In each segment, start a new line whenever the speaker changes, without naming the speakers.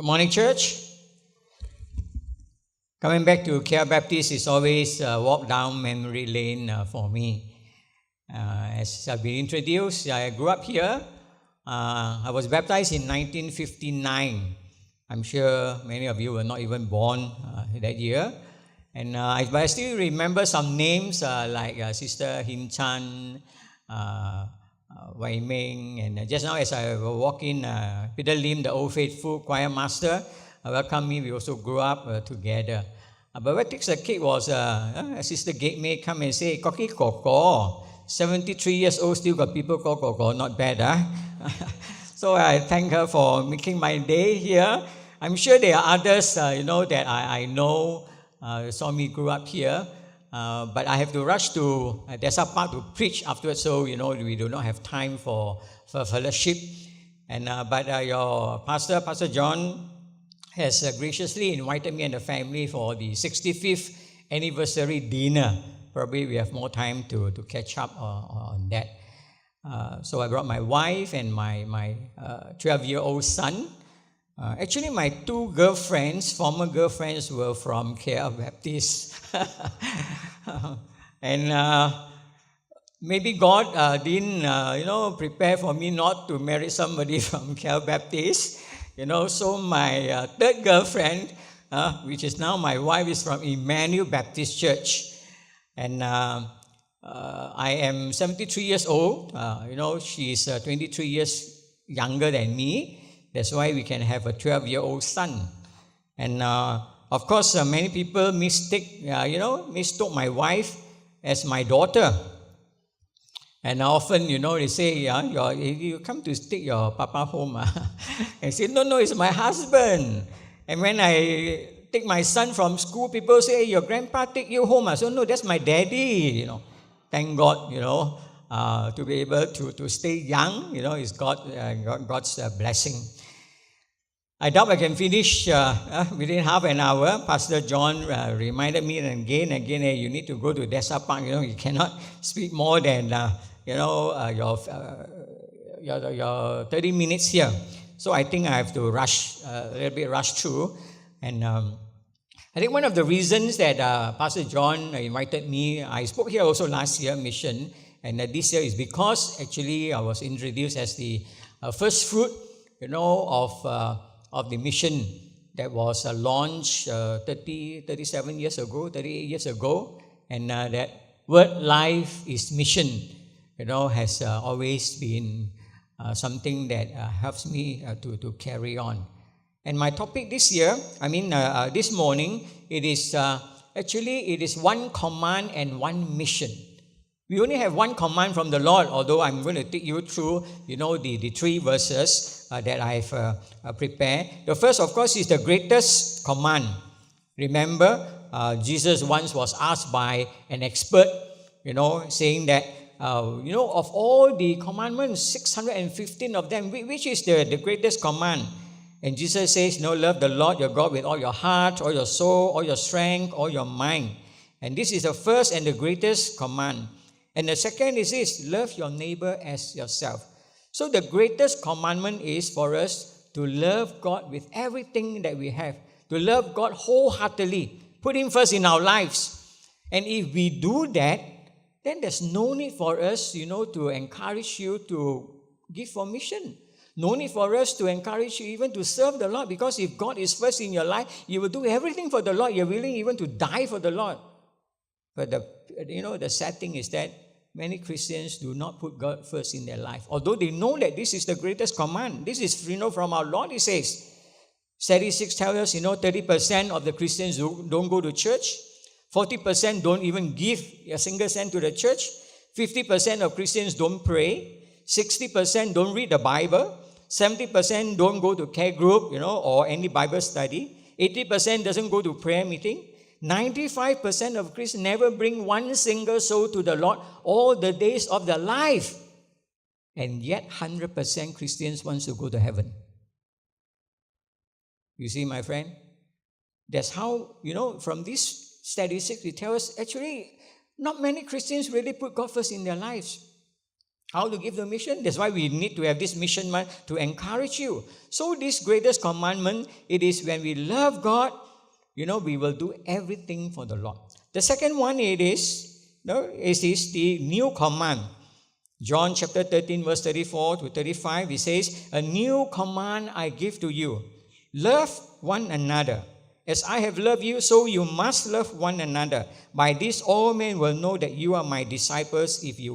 Good morning, church. Coming back to KL Baptist is always a walk down memory lane for me. As I've been introduced, I grew up here. I was baptized in 1959. I'm sure many of you were not even born that year. But I still remember some names like Sister Hin Chan, Wai Ming, and just now as I walk in, Peter Lim, the Old Faithful Choir Master, welcomed me. We also grew up together. But what takes the cake was Sister Gate May come and say, Kok Kee Koko, 73 years old, still got people call Koko, not bad, huh? So I thank her for making my day here. I'm sure there are others, that I know, saw me grew up here. But I have to rush to Desa Park to preach afterwards, so we do not have time for fellowship. But your Pastor John, has graciously invited me and the family for the 65th anniversary dinner. Probably we have more time to catch up on that. So I brought my wife and my 12-year-old son. Actually, my two former girlfriends, were from KL Baptist. And maybe God didn't, prepare for me not to marry somebody from KL Baptist. So my third girlfriend, which is now my wife, is from Emmanuel Baptist Church. And I am 73 years old. She's 23 years younger than me. That's why we can have a 12-year-old son. And of course, many people mistook my wife as my daughter. And often, they say, you come to take your papa home. I say, no, it's my husband. And when I take my son from school, people say, your grandpa take you home. I say, no, that's my daddy. Thank God, to be able to stay young, is God's blessing. I doubt I can finish within half an hour. Pastor John reminded me again, hey, you need to go to Desa Park. You cannot speak more than your 30 minutes here. So I think I have to rush through. And I think one of the reasons that Pastor John invited me, I spoke here also last year, mission, and this year is because actually I was introduced as the first fruit, of the mission that was launched 38 years ago, and that word life is mission, has always been something that helps me to carry on. And my topic this year, this morning, it is one command and one mission. We only have one command from the Lord, although I'm going to take you through, the three verses that I've prepared. The first, of course, is the greatest command. Remember, Jesus once was asked by an expert, saying that, of all the commandments, 615 of them, which is the greatest command? And Jesus says, love the Lord your God with all your heart, all your soul, all your strength, all your mind. And this is the first and the greatest command. And the second is this, love your neighbor as yourself. So the greatest commandment is for us to love God with everything that we have, to love God wholeheartedly, put Him first in our lives. And if we do that, then there's no need for us, to encourage you to give for mission. No need for us to encourage you even to serve the Lord, because if God is first in your life, you will do everything for the Lord. You're willing even to die for the Lord. But the sad thing is that many Christians do not put God first in their life, although they know that this is the greatest command. This is, from our Lord, He says. Statistics tell us, 30% of the Christians don't go to church. 40% don't even give a single cent to the church. 50% of Christians don't pray. 60% don't read the Bible. 70% don't go to care group, or any Bible study. 80% doesn't go to prayer meeting. 95% of Christians never bring one single soul to the Lord all the days of their life. And yet 100% Christians want to go to heaven. You see, my friend? That's how, from these statistics, it tells us actually not many Christians really put God first in their lives. How to give the mission? That's why we need to have this mission month to encourage you. So this greatest commandment, it is when we love God, we will do everything for the Lord. The second one, it is the new command. John chapter 13, verse 34 to 35, it says, a new command I give to you. Love one another. As I have loved you, so you must love one another. By this all men will know that you are my disciples if you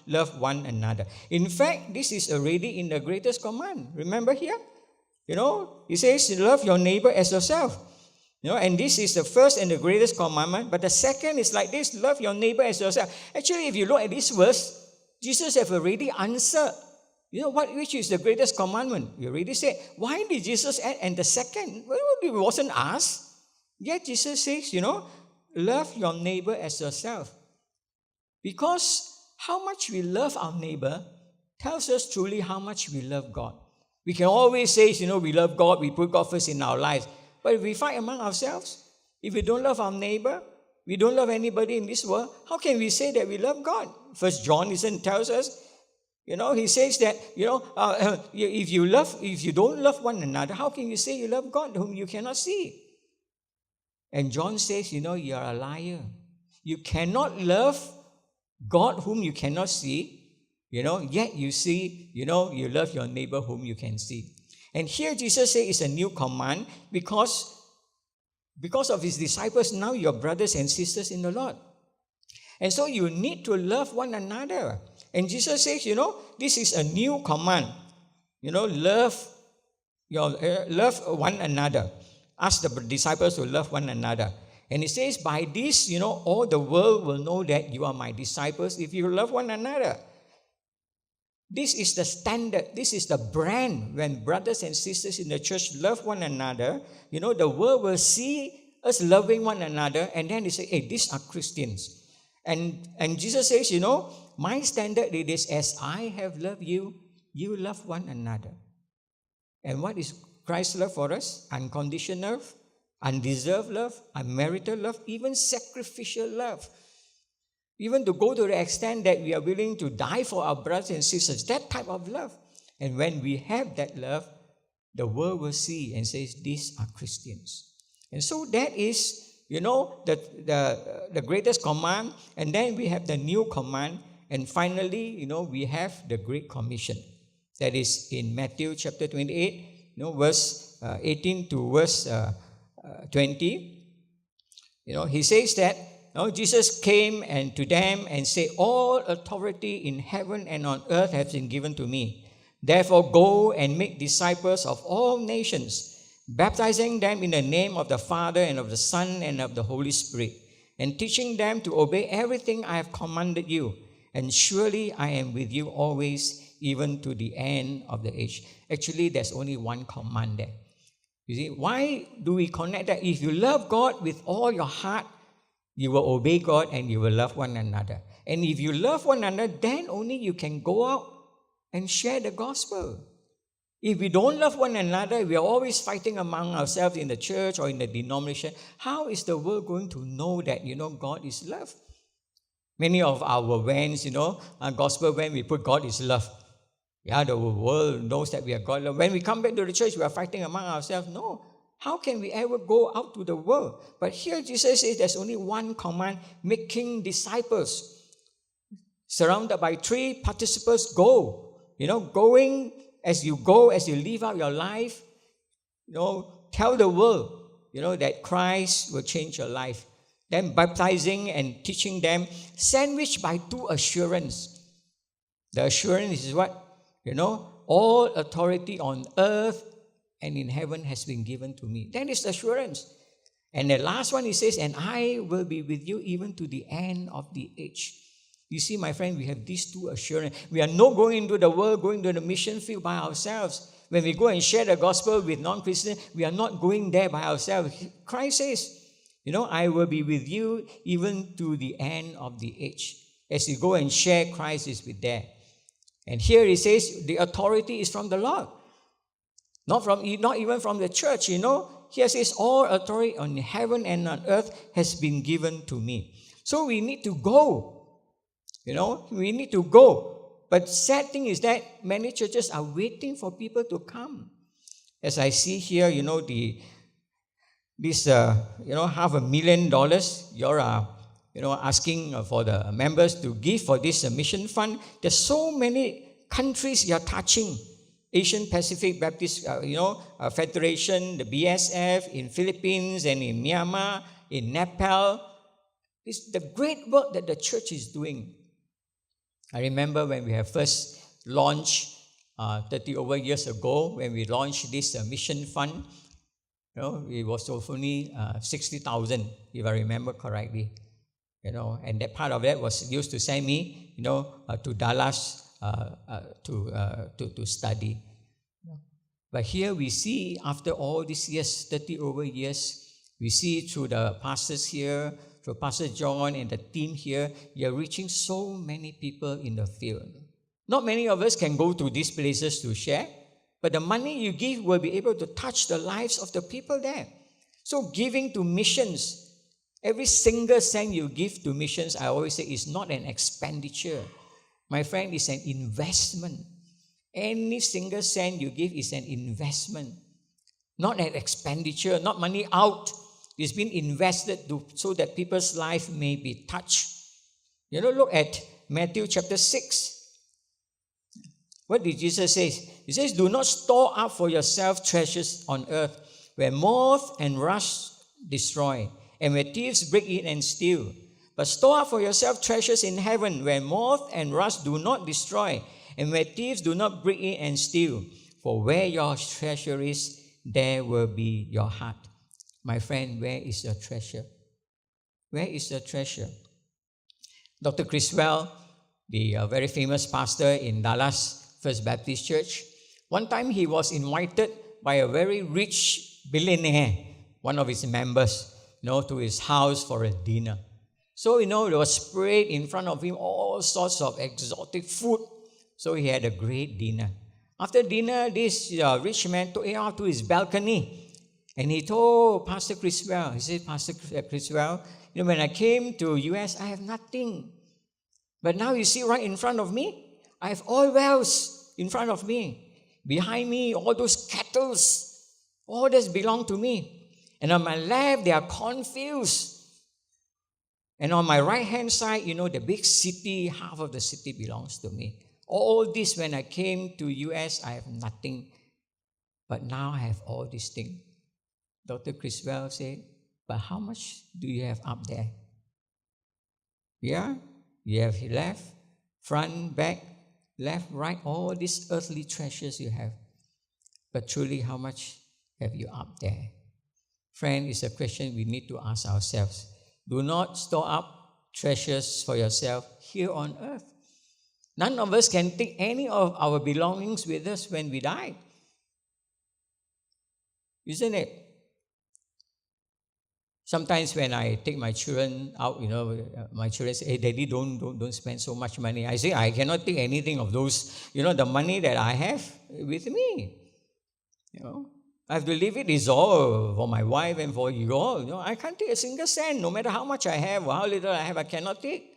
love one another. In fact, this is already in the greatest command. Remember here? It says, love your neighbor as yourself. And this is the first and the greatest commandment. But the second is like this, love your neighbor as yourself. Actually, if you look at this verse, Jesus have already answered, which is the greatest commandment? We already said. Why did Jesus add, and the second? Well, it wasn't asked. Yet Jesus says, love your neighbor as yourself. Because how much we love our neighbor tells us truly how much we love God. We can always say, we love God, we put God first in our lives. But if we fight among ourselves, if we don't love our neighbor, we don't love anybody in this world, how can we say that we love God? First John tells us, he says that, if you don't love one another, how can you say you love God whom you cannot see? And John says, you are a liar. You cannot love God whom you cannot see, yet you see, you love your neighbor whom you can see. And here Jesus says it's a new command because of his disciples, now you're brothers and sisters in the Lord. And so you need to love one another. And Jesus says, this is a new command. Love one another. Ask the disciples to love one another. And it says, by this, all the world will know that you are my disciples if you love one another. This is the standard. This is the brand. When brothers and sisters in the church love one another, the world will see us loving one another, and then they say, hey, these are Christians. And Jesus says, my standard it is, as I have loved you, you love one another. And what is Christ's love for us? Unconditional, undeserved love, unmerited love, even sacrificial love. Even to go to the extent that we are willing to die for our brothers and sisters, that type of love. And when we have that love, the world will see and says, these are Christians. And so that is, the greatest command. And then we have the new command. And finally, we have the Great Commission. That is in Matthew chapter 28, verse 18 to verse 20. He says that, Jesus came and to them and said, all authority in heaven and on earth has been given to me. Therefore go and make disciples of all nations, baptizing them in the name of the Father and of the Son and of the Holy Spirit, and teaching them to obey everything I have commanded you. And surely I am with you always, even to the end of the age. Actually, there's only one command there. You see, why do we connect that? If you love God with all your heart, you will obey God and you will love one another. And if you love one another, then only you can go out and share the gospel. If we don't love one another, we are always fighting among ourselves in the church or in the denomination, how is the world going to know that, God is love? Many of our vans, our gospel van, we put God is love. Yeah, the world knows that we are God. When we come back to the church, we are fighting among ourselves. No. How can we ever go out to the world? But here Jesus says there's only one command, making disciples. Surrounded by three participants, go. Going as you go, as you live out your life, tell the world, that Christ will change your life. Then baptizing and teaching them, sandwiched by two assurance. The assurance is what? All authority on earth and in heaven has been given to me. That is assurance. And the last one, he says, and I will be with you even to the end of the age. You see, my friend, we have these two assurance. We are not going into the world, going to the mission field by ourselves. When we go and share the gospel with non-Christians, we are not going there by ourselves. Christ says, I will be with you even to the end of the age. As you go and share, Christ is with there. And here he says, the authority is from the Lord. Not even from the church, Here it says, all authority on heaven and on earth has been given to me. So we need to go. We need to go. But sad thing is that many churches are waiting for people to come. As I see here, this $500,000 you're asking for the members to give for this mission fund. There's so many countries you're touching. Asian Pacific Baptist Federation, the BSF in Philippines and in Myanmar, in Nepal. It's the great work that the church is doing. I remember when we have first launched 30 over years ago, when we launched this mission fund, it was only 60,000, if I remember correctly. And that part of that was used to send me, to Dallas to study. But here we see, after all these years, 30 over years, we see through the pastors here, through Pastor John and the team here, you're reaching so many people in the field. Not many of us can go to these places to share, but the money you give will be able to touch the lives of the people there. So giving to missions, every single cent you give to missions, I always say, is not an expenditure. My friend, it's an investment. Any single cent you give is an investment, not an expenditure, not money out. It's been invested so that people's life may be touched. Look at Matthew chapter 6. What did Jesus say? He says, do not store up for yourself treasures on earth, where moth and rust destroy, and where thieves break in and steal. But store up for yourself treasures in heaven, where moth and rust do not destroy, and where thieves do not break in and steal. For where your treasure is, there will be your heart. My friend, where is your treasure? Where is your treasure? Dr. Criswell, the very famous pastor in Dallas First Baptist Church, one time he was invited by a very rich billionaire, one of his members, to his house for a dinner. So, there was spread in front of him all sorts of exotic food. So he had a great dinner. After dinner, this rich man took him out to his balcony. And he told Pastor Criswell, he said, Pastor Criswell, when I came to US, I have nothing. But now you see right in front of me, I have oil wells in front of me. Behind me, all those cattle, all this belong to me. And on my left, there are cornfields. And on my right-hand side, the big city, half of the city belongs to me. All this, when I came to US, I have nothing. But now I have all these things. Dr. Criswell said, but how much do you have up there? Yeah, you have left, front, back, left, right, all these earthly treasures you have. But truly, how much have you up there? Friend, it's a question we need to ask ourselves. Do not store up treasures for yourself here on earth. None of us can take any of our belongings with us when we die. Isn't it? Sometimes when I take my children out, my children say, hey, Daddy, don't spend so much money. I say, I cannot take anything of those, the money that I have with me. I have to leave it is all for my wife and for you all. I can't take a single cent, no matter how much I have or how little I have, I cannot take.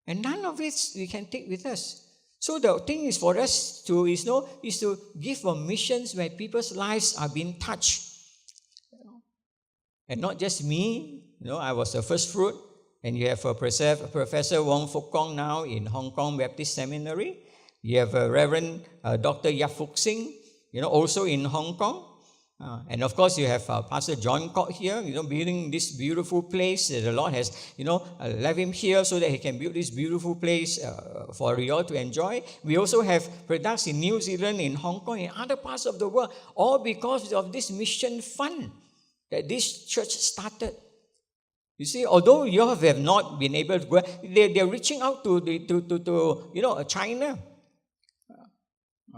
And none of it we can take with us. So the thing is for us to give for missions where people's lives are being touched. And not just me, I was the first fruit, and you have Professor Wong Fuk Kong now in Hong Kong Baptist Seminary. You have Reverend Dr. Yap Fuk Sing, also in Hong Kong. And of course, you have Pastor Soong Kok here, building this beautiful place. The Lord has, left him here so that he can build this beautiful place for you all to enjoy. We also have products in New Zealand, in Hong Kong, in other parts of the world, all because of this mission fund that this church started. You see, although you have not been able to go, they're reaching out to China.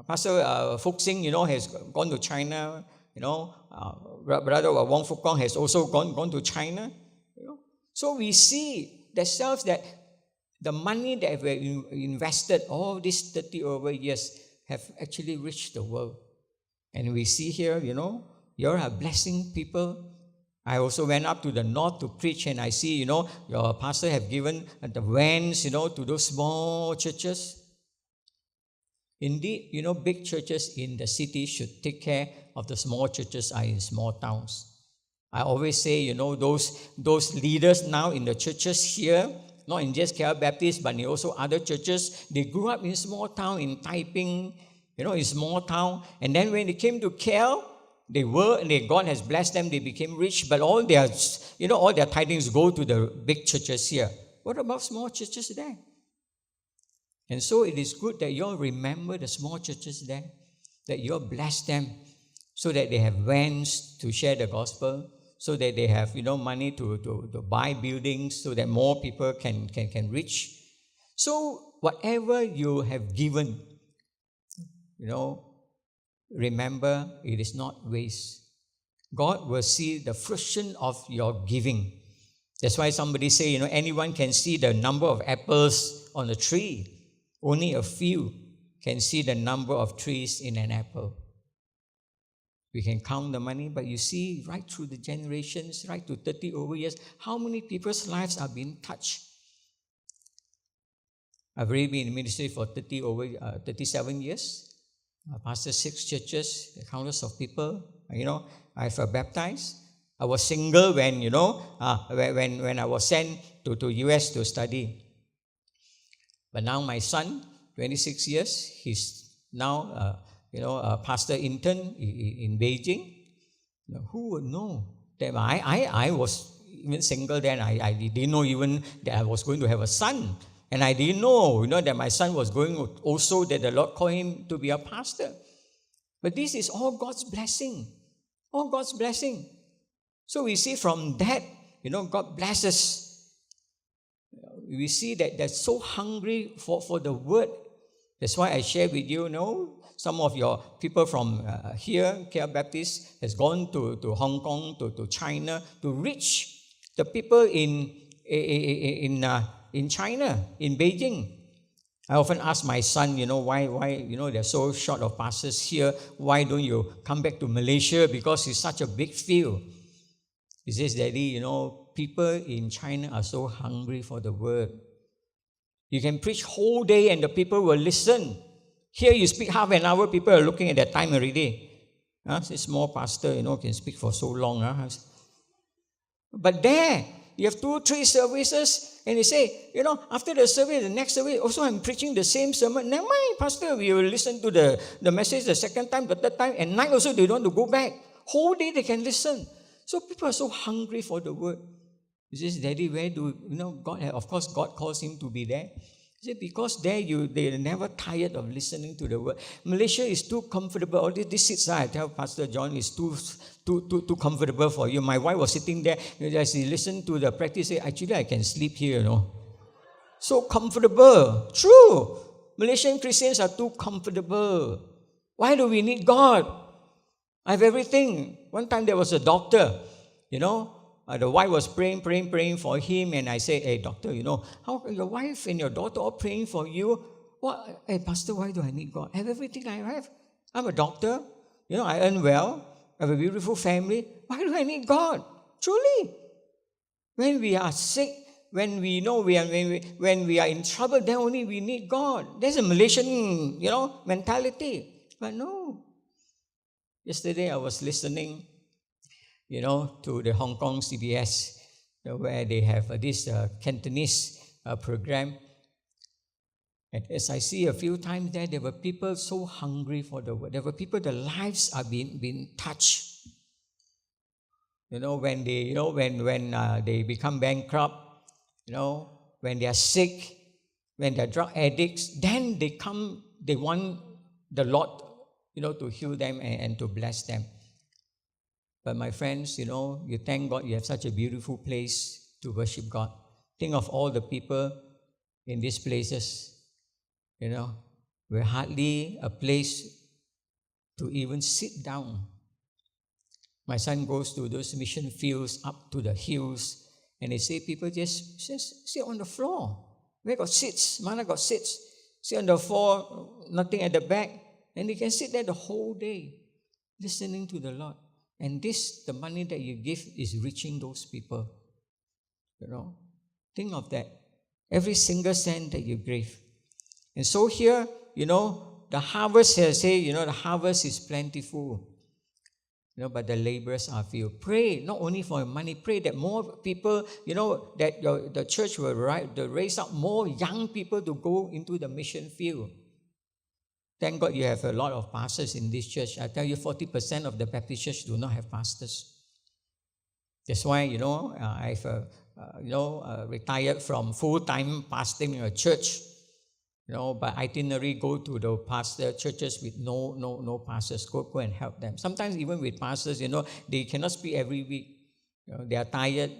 Pastor Fuk Sing, has gone to China. Brother Wong Fuk Kong has also gone to China. So we see themselves that the money that we invested all these 30 over years have actually reached the world. And we see here, you are blessing people. I also went up to the north to preach, and I see, your pastor have given the vans, to those small churches. Indeed, big churches in the city should take care of the small churches are in small towns. I always say, those leaders now in the churches here, not in just KL Baptist, but in also other churches, they grew up in small town, in Taiping, in small town. And then when they came to KL, God has blessed them, they became rich, but all their tithings go to the big churches here. What about small churches there? And so it is good that you all remember the small churches there, that you all bless them so that they have vans to share the gospel, so that they have money to buy buildings, so that more people can reach. So whatever you have given, remember it is not waste. God will see the fruition of your giving. That's why somebody say, anyone can see the number of apples on a tree. Only a few can see the number of trees in an apple. We can count the money, but you see right through the generations, right to 30 over years, how many people's lives are being touched. I've already been in ministry for 37 years. I pastored 6 churches, countless of people. I've baptized. I was single when I was sent to US to study. But now my son, 26 years, he's now a pastor intern in Beijing. Who would know that I was even single then? I didn't know even that I was going to have a son. And I didn't know, that my son was going also, that the Lord called him to be a pastor. But this is all God's blessing. All God's blessing. So we see from that, God blesses. We see that they're so hungry for the word. That's why I share with you, some of your people from here, KL Baptist, has gone to Hong Kong, to China, to reach the people in China, in Beijing. I often ask my son, why they're so short of pastors here. Why don't you come back to Malaysia? Because it's such a big field. He says, Daddy, people in China are so hungry for the word. You can preach whole day and the people will listen. Here you speak half an hour, people are looking at their time already. This small pastor, can speak for so long. But there, you have 2-3 services, and they say, after the service, the next service, also I'm preaching the same sermon. Never mind, pastor, we will listen to the message the second time, the third time, and night also they don't want to go back. Whole day they can listen. So people are so hungry for the word. He says, Daddy, where do God? Of course, God calls him to be there. He said, because there they're never tired of listening to the word. Malaysia is too comfortable. All these seats, I tell Pastor John, is too comfortable for you. My wife was sitting there as he listened to the practice. Say, actually, I can sleep here. So comfortable. True. Malaysian Christians are too comfortable. Why do we need God? I have everything. One time there was a doctor, the wife was praying for him, and I said, hey, doctor, how your wife and your daughter all praying for you? What? Hey, pastor, why do I need God? I have everything I have. I'm a doctor. I earn well. I have a beautiful family. Why do I need God? Truly. When we are sick, when we know when we are in trouble, then only we need God. There's a Malaysian, mentality. But no. Yesterday I was listening, to the Hong Kong CBS, where they have this Cantonese program. And as I see a few times there were people so hungry for the word. There were people, their lives are being touched. When they, when they become bankrupt, when they are sick, when they are drug addicts, then they want the Lord, to heal them and to bless them. But my friends, you thank God you have such a beautiful place to worship God. Think of all the people in these places, we're hardly a place to even sit down. My son goes to those mission fields up to the hills, and they say people just sit on the floor. Where got seats? Mana got seats? Sit on the floor, nothing at the back, and they can sit there the whole day listening to the Lord. And the money that you give is reaching those people. Think of that. Every single cent that you give. And so here, the harvest here, say, the harvest is plentiful, but the laborers are few. Pray, not only for money, pray that more people, that the church will raise up more young people to go into the mission field. Thank God you have a lot of pastors in this church. I tell you, 40% of the Baptist church do not have pastors. That's why, I've, retired from full-time pastoring in a church. By itinerary, go to the pastor churches with no pastors. Go and help them. Sometimes even with pastors, they cannot speak every week. They are tired,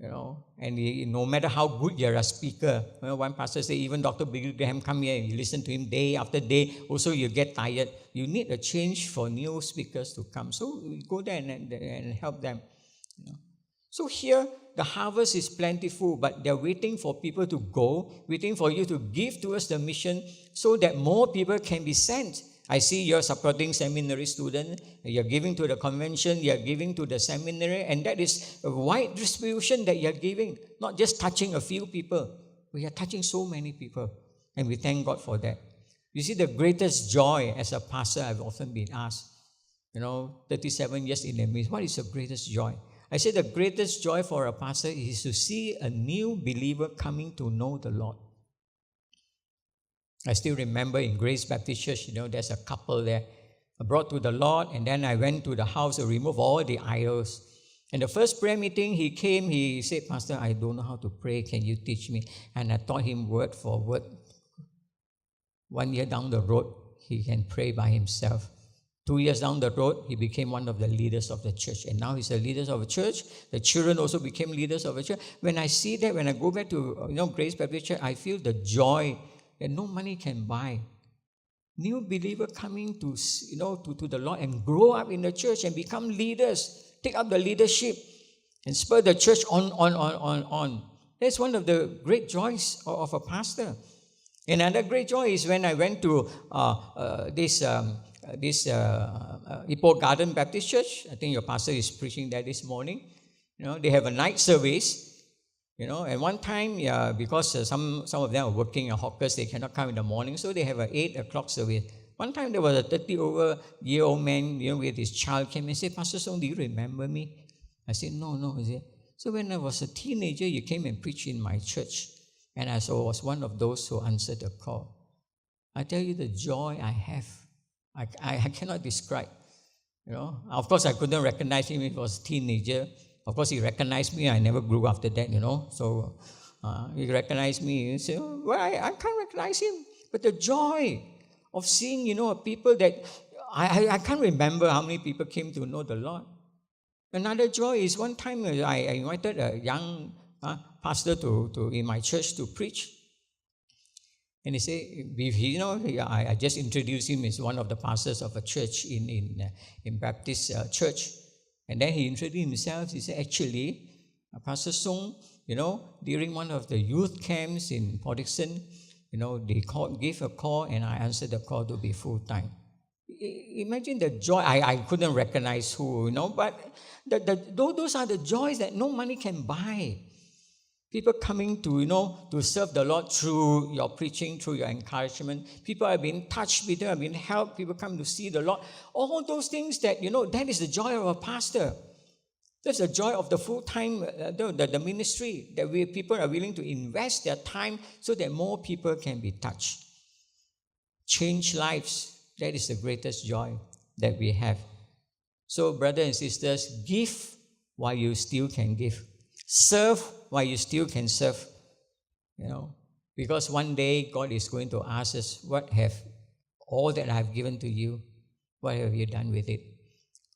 and no matter how good you're a speaker. One pastor said, even Dr. Billy Graham come here and you listen to him day after day, also you get tired. You need a change for new speakers to come. So we go there and help them. So here, the harvest is plentiful, but they're waiting for people to go, waiting for you to give towards the mission so that more people can be sent. I see you're supporting seminary students, you're giving to the convention, you're giving to the seminary, and that is a wide distribution that you're giving, not just touching a few people. We are touching so many people, and we thank God for that. You see, the greatest joy as a pastor, I've often been asked, 37 years in the ministry, what is the greatest joy? I say the greatest joy for a pastor is to see a new believer coming to know the Lord. I still remember in Grace Baptist Church, there's a couple there. I brought to the Lord, and then I went to the house to remove all the idols. And the first prayer meeting, he came, he said, Pastor, I don't know how to pray. Can you teach me? And I taught him word for word. 1 year down the road, he can pray by himself. 2 years down the road, he became one of the leaders of the church. And now he's a leader of a church. The children also became leaders of a church. When I see that, when I go back to Grace Baptist Church, I feel the joy that no money can buy. New believer coming to the Lord and grow up in the church and become leaders, take up the leadership and spur the church on. That's one of the great joys of a pastor. Another great joy is when I went to this Ipoh Garden Baptist Church. I think your pastor is preaching there this morning. They have a night service. And one time, because some of them are working hawkers, they cannot come in the morning, so they have an 8 o'clock service. One time there was a 30-over-year-old man, with his child came and said, Pastor Soong, do you remember me? I said, no. He said, so when I was a teenager, you came and preached in my church. And I was one of those who answered the call. I tell you the joy I have, I cannot describe. Of course, I couldn't recognize him. He was a teenager. Of course, he recognized me. I never grew after that, So he recognized me. He said, well, I can't recognize him. But the joy of seeing, people that I can't remember how many people came to know the Lord. Another joy is one time I invited a young pastor in my church to preach. And he said, I just introduced him as one of the pastors of a church in Baptist church. And then he introduced himself. He said, actually, Pastor Soong, during one of the youth camps in Podixon, they gave a call and I answered the call to be full-time. Imagine the joy. I couldn't recognize who, but those are the joys that no money can buy. People coming to serve the Lord through your preaching, through your encouragement. People have been touched, people have been helped, people come to see the Lord. All those things that, that is the joy of a pastor. That's the joy of the full-time, the ministry, that people are willing to invest their time so that more people can be touched. Change lives, that is the greatest joy that we have. So, brothers and sisters, give while you still can give. Serve while you still can serve, because one day God is going to ask us, what have all that I have given to you, what have you done with it?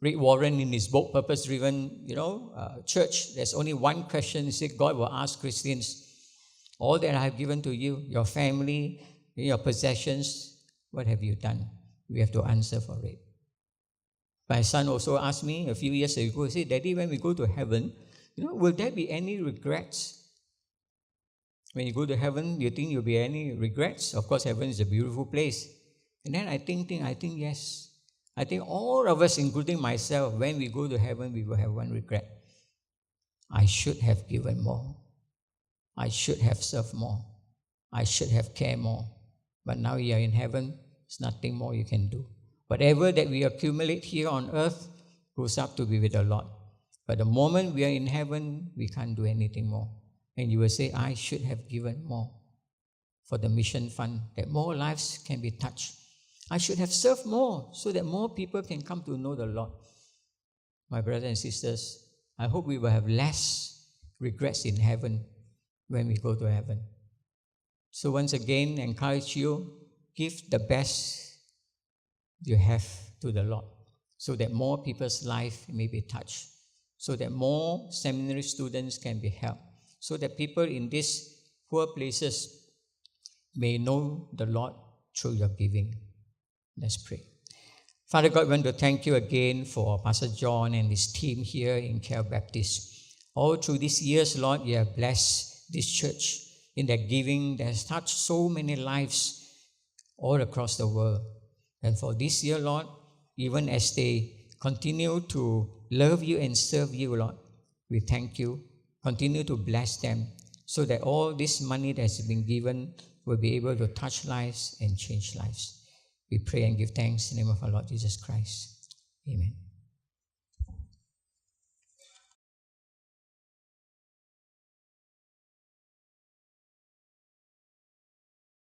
Rick Warren in his book, Purpose Driven, Church, there's only one question. He said, God will ask Christians, all that I have given to you, your family, your possessions, what have you done? We have to answer for it. My son also asked me a few years ago, he said, Daddy, when we go to heaven, will there be any regrets? When you go to heaven, do you think you'll be any regrets? Of course, heaven is a beautiful place. And then I think yes. I think all of us, including myself, when we go to heaven, we will have one regret. I should have given more. I should have served more. I should have cared more. But now you are in heaven, There's nothing more you can do. Whatever that we accumulate here on earth goes up to be with the Lord. But the moment we are in heaven, we can't do anything more. And you will say, I should have given more for the mission fund, that more lives can be touched. I should have served more so that more people can come to know the Lord. My brothers and sisters, I hope we will have less regrets in heaven when we go to heaven. So once again, encourage you, give the best you have to the Lord, so that more people's life may be touched, so that more seminary students can be helped, so that people in these poor places may know the Lord through your giving. Let's pray. Father God, we want to thank you again for Pastor John and his team here in Care Baptist. All through these years, Lord, you have blessed this church in their giving that has touched so many lives all across the world. And for this year, Lord, even as they continue to love you and serve you, Lord, we thank you. Continue to bless them so that all this money that has been given will be able to touch lives and change lives. We pray and give thanks in the name of our Lord Jesus Christ. Amen.